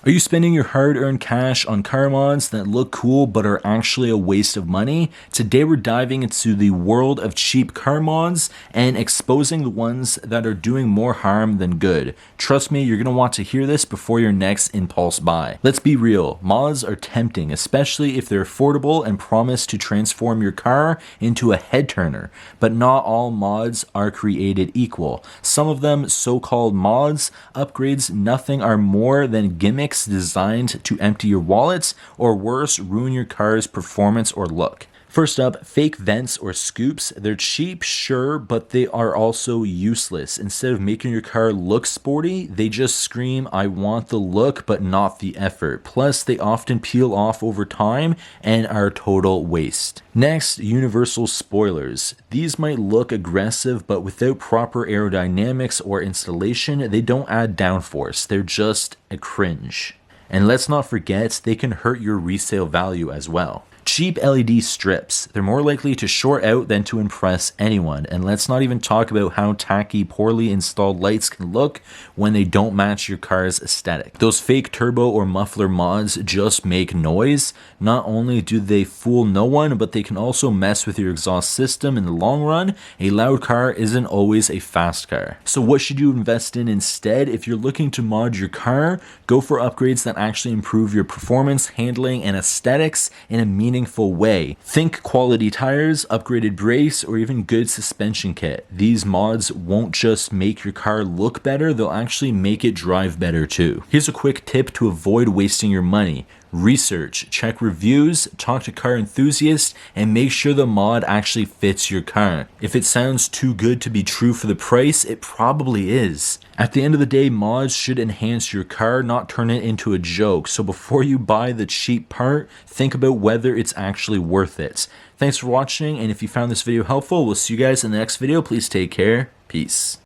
Are you spending your hard-earned cash on car mods that look cool but are actually a waste of money? Today we're diving into the world of cheap car mods and exposing the ones that are doing more harm than good. Trust me, you're going to want to hear this before your next impulse buy. Let's be real, mods are tempting, especially if they're affordable and promise to transform your car into a head turner. But not all mods are created equal. Some of them, so-called mods, upgrades, nothing are more than gimmicks designed to empty your wallets, or worse, ruin your car's performance or look. First up, fake vents or scoops. They're cheap, sure, but they are also useless. Instead of making your car look sporty, they just scream, I want the look, but not the effort. Plus, they often peel off over time and are a total waste. Next, universal spoilers. These might look aggressive, but without proper aerodynamics or installation, they don't add downforce. They're just a cringe. And let's not forget, they can hurt your resale value as well. Cheap LED strips. They're more likely to short out than to impress anyone, and let's not even talk about how tacky, poorly installed lights can look when they don't match your car's aesthetic. Those fake turbo or muffler mods just make noise. Not only do they fool no one, but they can also mess with your exhaust system in the long run. A loud car isn't always a fast car. So what should you invest in instead? If you're looking to mod your car, go for upgrades that actually improve your performance, handling, and aesthetics in a meaningful way. Think quality tires, upgraded brakes, or even good suspension kit. These mods won't just make your car look better, they'll actually make it drive better too. Here's a quick tip to avoid wasting your money. Research, check reviews, talk to car enthusiasts, and make sure the mod actually fits your car. If it sounds too good to be true for the price, it probably is. At the end of the day, mods should enhance your car, not turn it into a joke. So before you buy the cheap part, think about whether it's actually worth it. Thanks for watching, and if you found this video helpful, we'll see you guys in the next video. Please take care. Peace.